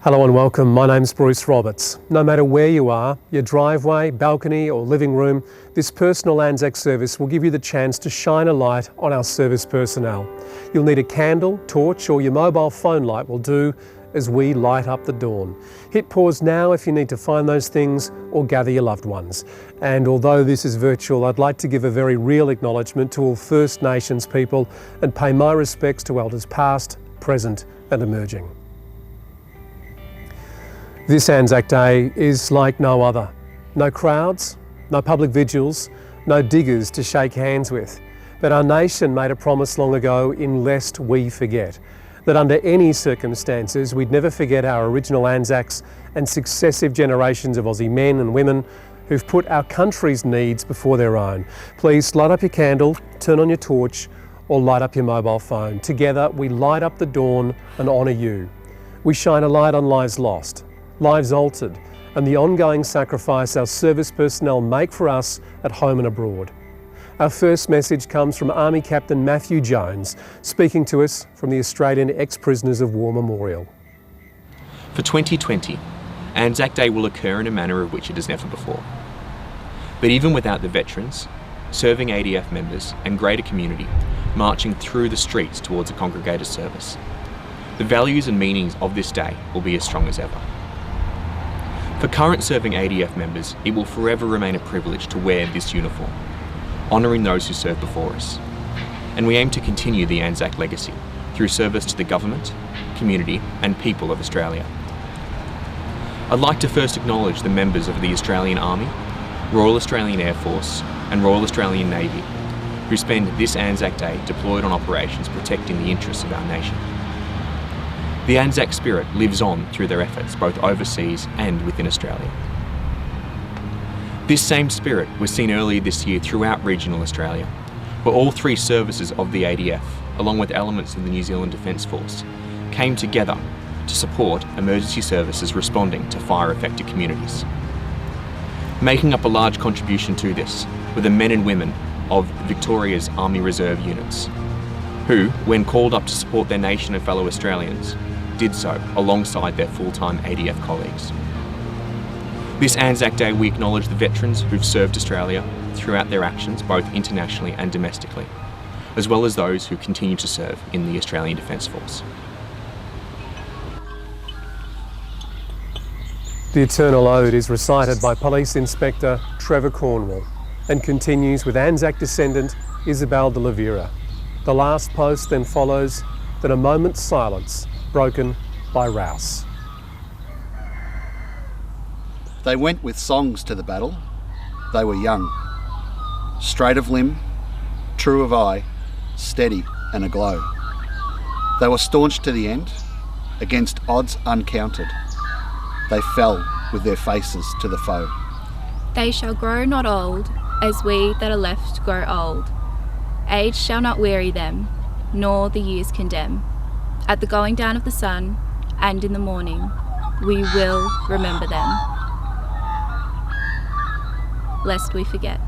Hello and welcome, my name's Bruce Roberts. No matter where you are, your driveway, balcony or living room, this personal Anzac service will give you the chance to shine a light on our service personnel. You'll need a candle, torch or your mobile phone light will do as we light up the dawn. Hit pause now if you need to find those things or gather your loved ones. And although this is virtual, I'd like to give a very real acknowledgement to all First Nations people and pay my respects to elders past, present and emerging. This Anzac Day is like no other. No crowds, no public vigils, no diggers to shake hands with. But our nation made a promise long ago in lest we forget, that under any circumstances we'd never forget our original Anzacs and successive generations of Aussie men and women who've put our country's needs before their own. Please light up your candle, turn on your torch or light up your mobile phone. Together we light up the dawn and honour you. We shine a light on lives lost, lives altered, and the ongoing sacrifice our service personnel make for us at home and abroad. Our first message comes from Army Captain Matthew Jones, speaking to us from the Australian Ex-Prisoners of War Memorial. For 2020, Anzac Day will occur in a manner of which it has never before. But even without the veterans, serving ADF members and greater community marching through the streets towards a congregated service, the values and meanings of this day will be as strong as ever. For current serving ADF members, it will forever remain a privilege to wear this uniform, honouring those who served before us. And we aim to continue the Anzac legacy through service to the government, community and people of Australia. I'd like to first acknowledge the members of the Australian Army, Royal Australian Air Force and Royal Australian Navy who spend this Anzac Day deployed on operations protecting the interests of our nation. The Anzac spirit lives on through their efforts both overseas and within Australia. This same spirit was seen earlier this year throughout regional Australia, where all three services of the ADF, along with elements of the New Zealand Defence Force, came together to support emergency services responding to fire-affected communities. Making up a large contribution to this were the men and women of Victoria's Army Reserve units, who, when called up to support their nation and fellow Australians, did so alongside their full-time ADF colleagues. This Anzac Day we acknowledge the veterans who've served Australia throughout their actions both internationally and domestically, as well as those who continue to serve in the Australian Defence Force. The Eternal Ode is recited by Police Inspector Trevor Cornwall and continues with Anzac descendant Isabel de Oliveira. The last post then follows, then a moment's silence broken by Rouse. They went with songs to the battle. They were young, straight of limb, true of eye, steady and aglow. They were staunch to the end, against odds uncounted. They fell with their faces to the foe. They shall grow not old, as we that are left grow old. Age shall not weary them, nor the years condemn. At the going down of the sun, and in the morning, we will remember them, lest we forget.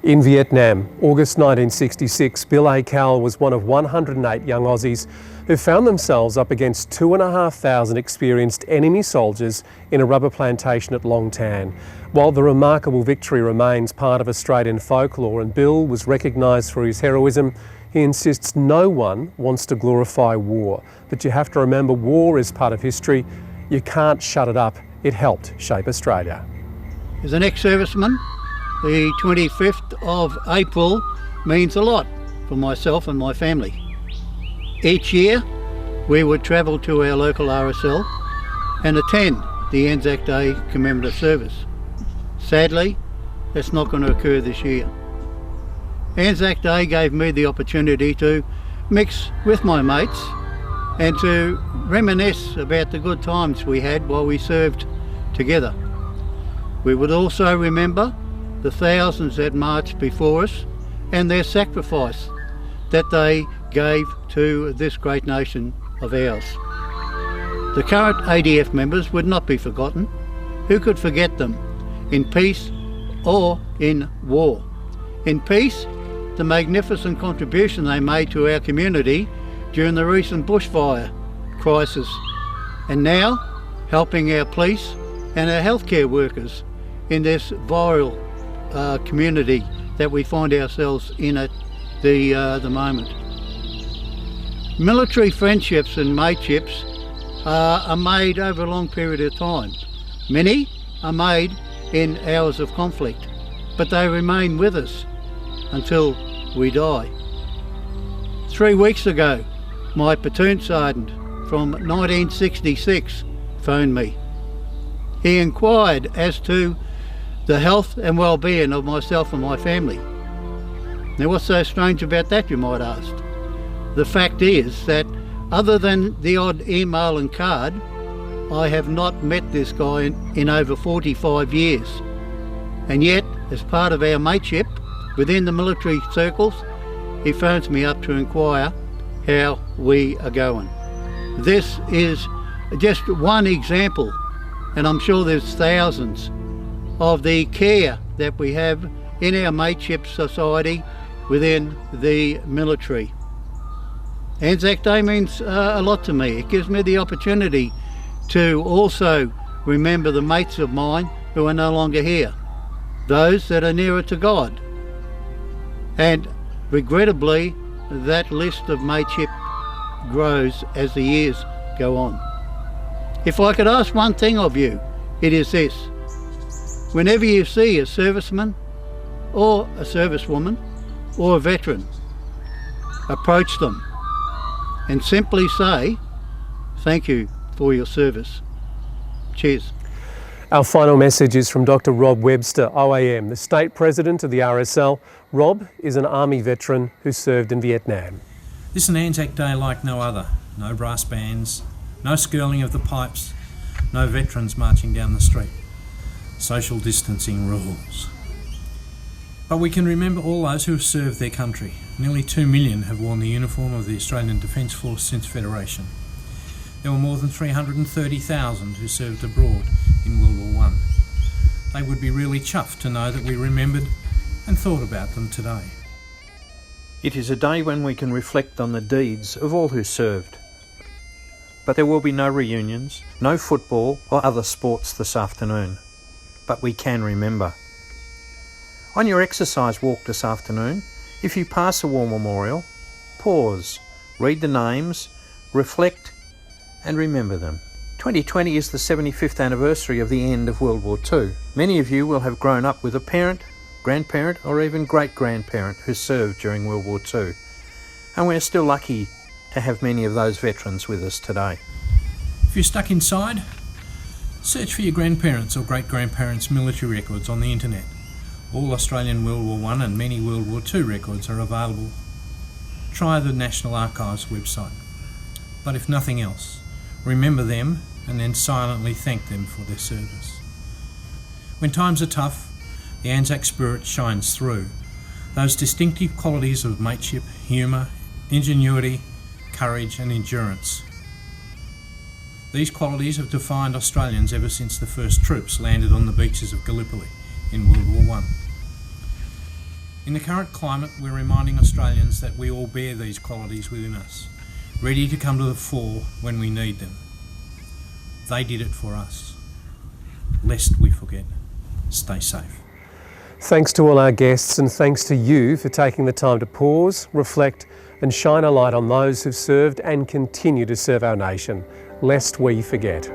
In Vietnam, August 1966, Bill A. Cowell was one of 108 young Aussies who found themselves up against 2,500 experienced enemy soldiers in a rubber plantation at Long Tan. While the remarkable victory remains part of Australian folklore and Bill was recognised for his heroism, he insists no one wants to glorify war. But you have to remember, war is part of history. You can't shut it up. It helped shape Australia. As an ex-serviceman, the 25th of April means a lot for myself and my family. Each year we would travel to our local RSL and attend the Anzac Day commemorative service. Sadly, that's not going to occur this year. Anzac Day gave me the opportunity to mix with my mates and to reminisce about the good times we had while we served together. We would also remember the thousands that marched before us and their sacrifice that they gave to this great nation of ours. The current ADF members would not be forgotten. Who could forget them in peace or in war? In peace, the magnificent contribution they made to our community during the recent bushfire crisis, and now helping our police and our healthcare workers in this viral community that we find ourselves in at the moment. Military friendships and mateships are made over a long period of time. Many are made in hours of conflict, but they remain with us until we die. 3 weeks ago, my platoon sergeant from 1966 phoned me. He inquired as to the health and well-being of myself and my family. Now, what's so strange about that, you might ask? The fact is that other than the odd email and card, I have not met this guy in over 45 years. And yet, as part of our mateship within the military circles, he phones me up to inquire how we are going. This is just one example, and I'm sure there's thousands, of the care that we have in our mateship society within the military. Anzac Day means a lot to me. It gives me the opportunity to also remember the mates of mine who are no longer here, those that are nearer to God. And regrettably, that list of mateship grows as the years go on. If I could ask one thing of you, it is this. Whenever you see a serviceman or a servicewoman or a veteran, approach them and simply say, thank you for your service. Cheers. Our final message is from Dr. Rob Webster, OAM, the State President of the RSL. Rob is an Army veteran who served in Vietnam. This is an Anzac Day like no other. No brass bands, no skirling of the pipes, no veterans marching down the street. Social distancing rules. But we can remember all those who have served their country. Nearly 2 million have worn the uniform of the Australian Defence Force since Federation. There were more than 330,000 who served abroad in World War I. They would be really chuffed to know that we remembered and thought about them today. It is a day when we can reflect on the deeds of all who served. But there will be no reunions, no football or other sports this afternoon. But we can remember. On your exercise walk this afternoon, if you pass a war memorial, pause, read the names, reflect and remember them. 2020 is the 75th anniversary of the end of World War II. Many of you will have grown up with a parent, grandparent or even great-grandparent who served during World War II. And we're still lucky to have many of those veterans with us today. If you're stuck inside, search for your grandparents' or great-grandparents' military records on the internet. All Australian World War I and many World War II records are available. Try the National Archives website. But if nothing else, remember them and then silently thank them for their service. When times are tough, the Anzac spirit shines through. Those distinctive qualities of mateship, humour, ingenuity, courage and endurance. These qualities have defined Australians ever since the first troops landed on the beaches of Gallipoli in World War I. In the current climate, we're reminding Australians that we all bear these qualities within us, ready to come to the fore when we need them. They did it for us. Lest we forget. Stay safe. Thanks to all our guests and thanks to you for taking the time to pause, reflect and shine a light on those who've served and continue to serve our nation, lest we forget.